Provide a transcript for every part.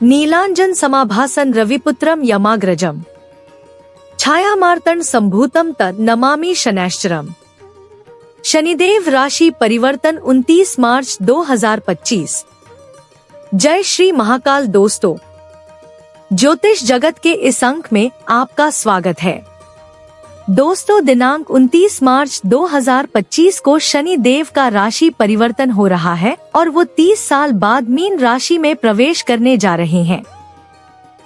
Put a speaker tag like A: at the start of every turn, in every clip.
A: नीलांजन समाभासन रविपुत्रम यमाग्रजम छायामार्तंड संभूतम तद नमामि शनैश्चरम। शनिदेव राशि परिवर्तन 29 मार्च 2025। जय श्री महाकाल। दोस्तों, ज्योतिष जगत के इस अंक में आपका स्वागत है। दोस्तों, दिनांक 29 मार्च 2025 को शनि देव का राशि परिवर्तन हो रहा है और वो 30 साल बाद मीन राशि में प्रवेश करने जा रहे हैं।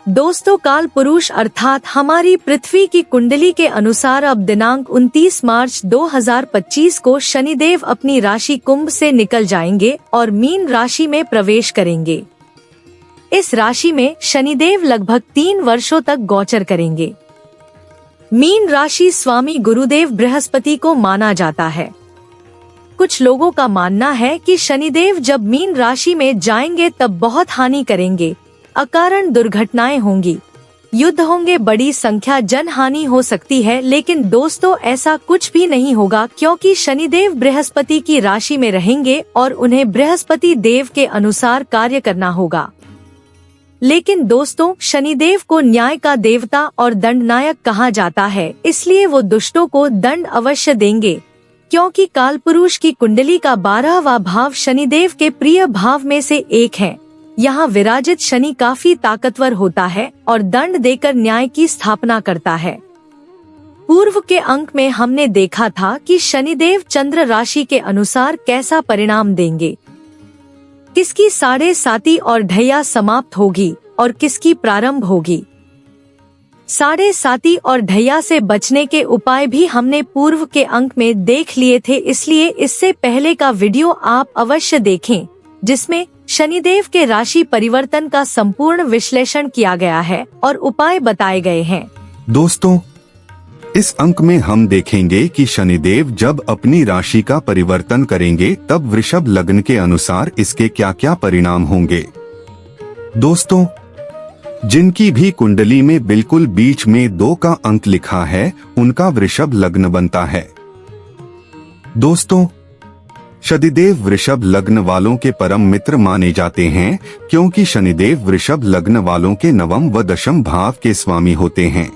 A: दोस्तों, काल पुरुष अर्थात हमारी पृथ्वी की कुंडली के अनुसार अब दिनांक 29 मार्च 2025 को शनिदेव अपनी राशि कुंभ से निकल जाएंगे और मीन राशि में प्रवेश करेंगे। इस राशि में शनिदेव लगभग 3 वर्षों तक गोचर करेंगे। मीन राशि स्वामी गुरुदेव बृहस्पति को माना जाता है। कुछ लोगों का मानना है कि शनिदेव जब मीन राशि में जाएंगे तब बहुत हानि करेंगे, अकारण दुर्घटनाएं होंगी, युद्ध होंगे, बड़ी संख्या जन हानि हो सकती है। लेकिन दोस्तों, ऐसा कुछ भी नहीं होगा क्योंकि शनिदेव बृहस्पति की राशि में रहेंगे और उन्हें बृहस्पति देव के अनुसार कार्य करना होगा। लेकिन दोस्तों, शनिदेव को न्याय का देवता और दंडनायक कहा जाता है, इसलिए वो दुष्टों को दंड अवश्य देंगे। क्योंकि कालपुरुष की कुंडली का 12वां भाव शनिदेव के प्रिय भाव में से एक है। यहाँ विराजित शनि काफी ताकतवर होता है और दंड देकर न्याय की स्थापना करता है। पूर्व के अंक में हमने देखा था कि शनिदेव चंद्र राशि के अनुसार कैसा परिणाम देंगे, किसकी 7.5 और ढैया समाप्त होगी और किसकी प्रारंभ होगी। 7.5 और ढैया से बचने के उपाय भी हमने पूर्व के अंक में देख लिए थे, इसलिए इससे पहले का वीडियो आप अवश्य देखें, जिसमें शनिदेव के राशि परिवर्तन का संपूर्ण विश्लेषण किया गया है और उपाय बताए गए हैं।
B: दोस्तों, इस अंक में हम देखेंगे कि शनिदेव जब अपनी राशि का परिवर्तन करेंगे तब वृषभ लग्न के अनुसार इसके क्या क्या परिणाम होंगे। दोस्तों, जिनकी भी कुंडली में बिल्कुल बीच में 2 का अंक लिखा है उनका वृषभ लग्न बनता है। दोस्तों, शनिदेव वृषभ लग्न वालों के परम मित्र माने जाते हैं क्योंकि शनिदेव वृषभ लग्न वालों के 9वें व 10वें भाव के स्वामी होते हैं।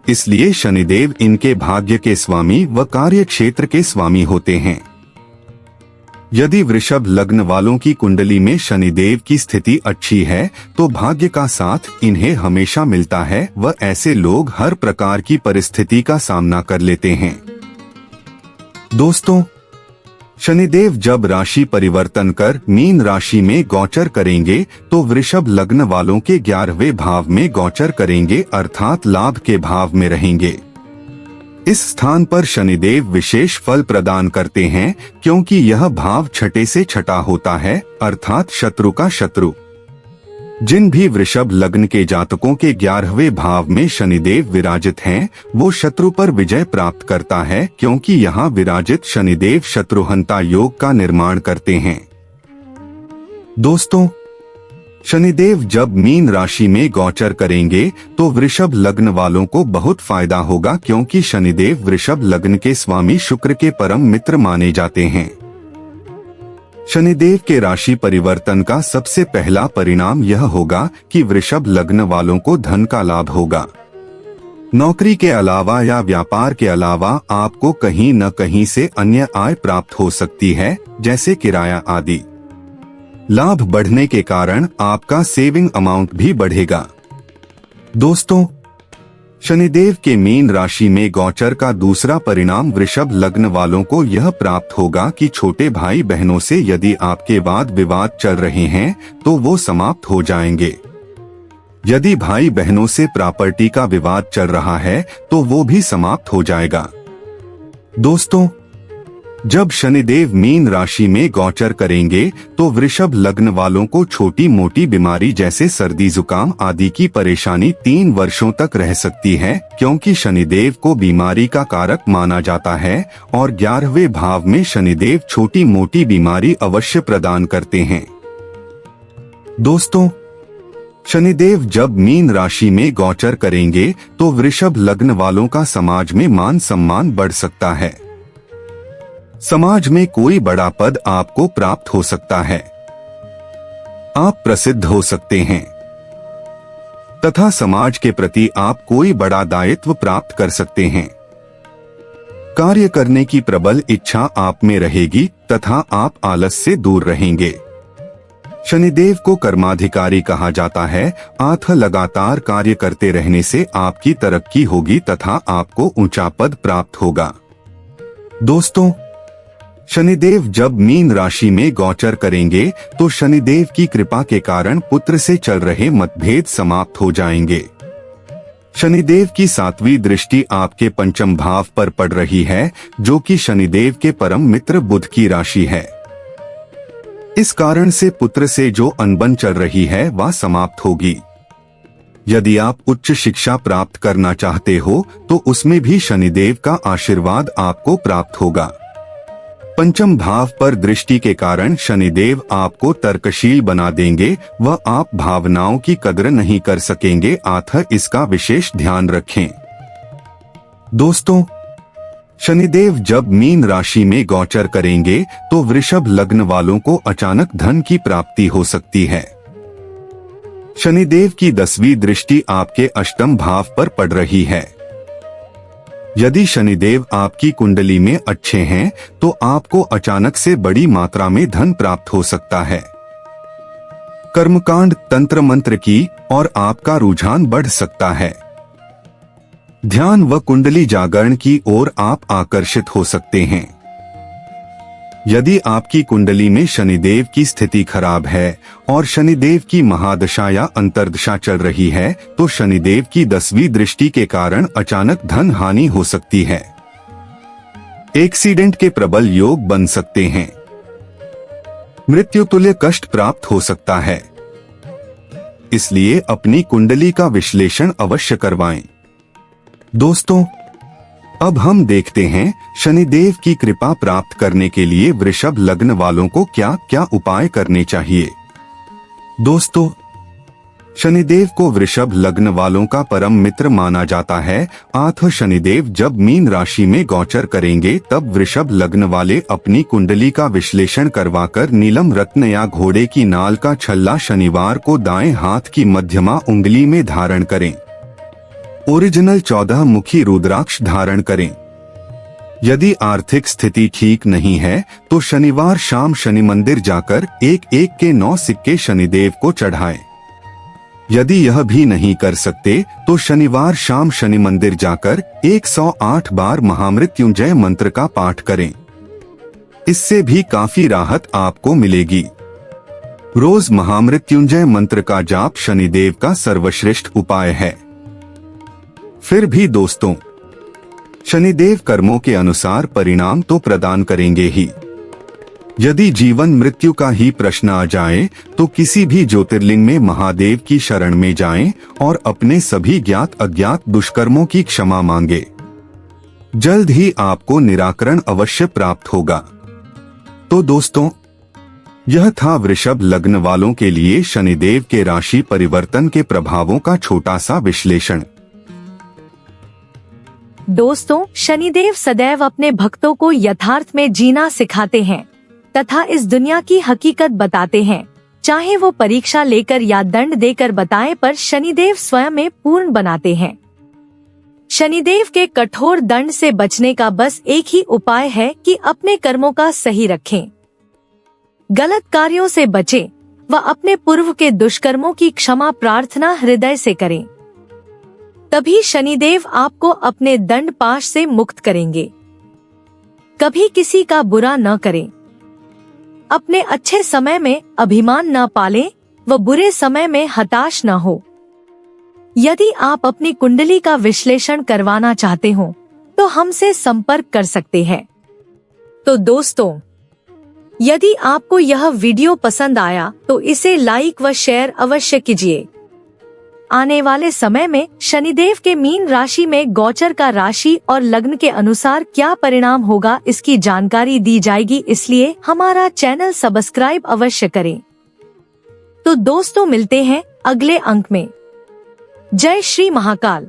B: इसलिए शनिदेव इनके भाग्य के स्वामी व कार्य क्षेत्र के स्वामी होते हैं। यदि वृषभ लग्न वालों की कुंडली में शनिदेव की स्थिति अच्छी है तो भाग्य का साथ इन्हें हमेशा मिलता है व ऐसे लोग हर प्रकार की परिस्थिति का सामना कर लेते हैं। दोस्तों, शनिदेव जब राशि परिवर्तन कर मीन राशि में गोचर करेंगे तो वृषभ लग्न वालों के 11वें भाव में गोचर करेंगे, अर्थात लाभ के भाव में रहेंगे। इस स्थान पर शनिदेव विशेष फल प्रदान करते हैं क्योंकि यह भाव छठे से छठा होता है, अर्थात शत्रु का शत्रु। जिन भी वृषभ लग्न के जातकों के 11वें भाव में शनिदेव विराजित हैं, वो शत्रु पर विजय प्राप्त करता है क्योंकि यहाँ विराजित शनिदेव शत्रुहंता योग का निर्माण करते हैं। दोस्तों, शनिदेव जब मीन राशि में गोचर करेंगे तो वृषभ लग्न वालों को बहुत फायदा होगा क्योंकि शनिदेव वृषभ लग्न के स्वामी शुक्र के परम मित्र माने जाते हैं। शनिदेव के राशि परिवर्तन का सबसे पहला परिणाम यह होगा कि वृषभ लग्न वालों को धन का लाभ होगा। नौकरी के अलावा या व्यापार के अलावा आपको कहीं न कहीं से अन्य आय प्राप्त हो सकती है, जैसे किराया आदि। लाभ बढ़ने के कारण आपका सेविंग अमाउंट भी बढ़ेगा। दोस्तों, शनिदेव के मीन राशि में गोचर का दूसरा परिणाम वृषभ लग्न वालों को यह प्राप्त होगा कि छोटे भाई बहनों से यदि आपके वाद विवाद चल रहे हैं तो वो समाप्त हो जाएंगे। यदि भाई बहनों से प्रॉपर्टी का विवाद चल रहा है तो वो भी समाप्त हो जाएगा। दोस्तों, जब शनिदेव मीन राशि में गोचर करेंगे तो वृषभ लग्न वालों को छोटी मोटी बीमारी जैसे सर्दी जुकाम आदि की परेशानी 3 वर्षों तक रह सकती है क्योंकि शनिदेव को बीमारी का कारक माना जाता है और 11वें भाव में शनिदेव छोटी मोटी बीमारी अवश्य प्रदान करते हैं। दोस्तों, शनिदेव जब मीन राशि में गोचर करेंगे तो वृषभ लग्न वालों का समाज में मान सम्मान बढ़ सकता है। समाज में कोई बड़ा पद आपको प्राप्त हो सकता है। आप प्रसिद्ध हो सकते हैं तथा समाज के प्रति आप कोई बड़ा दायित्व प्राप्त कर सकते हैं। कार्य करने की प्रबल इच्छा आप में रहेगी तथा आप आलस से दूर रहेंगे। शनिदेव को कर्माधिकारी कहा जाता है, अतः लगातार कार्य करते रहने से आपकी तरक्की होगी तथा आपको ऊंचा पद प्राप्त होगा। दोस्तों, शनिदेव जब मीन राशि में गोचर करेंगे तो शनिदेव की कृपा के कारण पुत्र से चल रहे मतभेद समाप्त हो जाएंगे। शनिदेव की 7वीं दृष्टि आपके पंचम भाव पर पड़ रही है, जो कि शनिदेव के परम मित्र बुध की राशि है। इस कारण से पुत्र से जो अनबन चल रही है वह समाप्त होगी। यदि आप उच्च शिक्षा प्राप्त करना चाहते हो तो उसमें भी शनिदेव का आशीर्वाद आपको प्राप्त होगा। पंचम भाव पर दृष्टि के कारण शनिदेव आपको तर्कशील बना देंगे व आप भावनाओं की कद्र नहीं कर सकेंगे, अतः इसका विशेष ध्यान रखें। दोस्तों, शनिदेव जब मीन राशि में गोचर करेंगे तो वृषभ लग्न वालों को अचानक धन की प्राप्ति हो सकती है। शनिदेव की 10वीं दृष्टि आपके अष्टम भाव पर पड़ रही है। यदि शनिदेव आपकी कुंडली में अच्छे हैं तो आपको अचानक से बड़ी मात्रा में धन प्राप्त हो सकता है। कर्मकांड, तंत्र मंत्र की और आपका रुझान बढ़ सकता है। ध्यान व कुंडली जागरण की ओर आप आकर्षित हो सकते हैं। यदि आपकी कुंडली में शनिदेव की स्थिति खराब है और शनिदेव की महादशा या अंतर्दशा चल रही है तो शनिदेव की 10वीं दृष्टि के कारण अचानक धन हानि हो सकती है। एक्सीडेंट के प्रबल योग बन सकते हैं। मृत्यु तुल्य कष्ट प्राप्त हो सकता है। इसलिए अपनी कुंडली का विश्लेषण अवश्य करवाएं। दोस्तों, अब हम देखते हैं शनिदेव की कृपा प्राप्त करने के लिए वृषभ लग्न वालों को क्या क्या उपाय करने चाहिए। दोस्तों, शनिदेव को वृषभ लग्न वालों का परम मित्र माना जाता है, अतः शनिदेव जब मीन राशि में गोचर करेंगे तब वृषभ लग्न वाले अपनी कुंडली का विश्लेषण करवाकर नीलम रत्न या घोड़े की नाल का छल्ला शनिवार को दाएं हाथ की मध्यमा उंगली में धारण करें। ओरिजिनल 14 मुखी रुद्राक्ष धारण करें। यदि आर्थिक स्थिति ठीक नहीं है तो शनिवार शाम शनि मंदिर जाकर एक के 9 सिक्के शनिदेव को चढ़ाएं। यदि यह भी नहीं कर सकते तो शनिवार शाम शनि मंदिर जाकर 108 बार महामृत्युंजय मंत्र का पाठ करें। इससे भी काफी राहत आपको मिलेगी। रोज महामृत्युंजय मंत्र का जाप शनिदेव का सर्वश्रेष्ठ उपाय है। फिर भी दोस्तों, शनिदेव कर्मों के अनुसार परिणाम तो प्रदान करेंगे ही। यदि जीवन मृत्यु का ही प्रश्न आ जाए तो किसी भी ज्योतिर्लिंग में महादेव की शरण में जाएं और अपने सभी ज्ञात अज्ञात दुष्कर्मों की क्षमा मांगे। जल्द ही आपको निराकरण अवश्य प्राप्त होगा। तो दोस्तों, यह था वृषभ लग्न वालों के लिए शनिदेव के राशि परिवर्तन के प्रभावों का छोटा सा विश्लेषण।
A: दोस्तों, शनिदेव सदैव अपने भक्तों को यथार्थ में जीना सिखाते हैं तथा इस दुनिया की हकीकत बताते हैं। चाहे वो परीक्षा लेकर या दंड देकर बताएं, पर शनिदेव स्वयं में पूर्ण बनाते हैं। शनिदेव के कठोर दंड से बचने का बस एक ही उपाय है कि अपने कर्मों का सही रखें, गलत कार्यों से बचें व अपने पूर्व के दुष्कर्मों की क्षमा प्रार्थना हृदय से करें। तभी शनिदेव आपको अपने दंड पाश से मुक्त करेंगे। कभी किसी का बुरा न करें, अपने अच्छे समय में अभिमान न पालें व बुरे समय में हताश न हो। यदि आप अपनी कुंडली का विश्लेषण करवाना चाहते हो तो हमसे संपर्क कर सकते हैं। तो दोस्तों, यदि आपको यह वीडियो पसंद आया तो इसे लाइक व शेयर अवश्य कीजिए। आने वाले समय में शनिदेव के मीन राशि में गोचर का राशि और लग्न के अनुसार क्या परिणाम होगा इसकी जानकारी दी जाएगी, इसलिए हमारा चैनल सब्सक्राइब अवश्य करें। तो दोस्तों, मिलते हैं अगले अंक में। जय श्री महाकाल।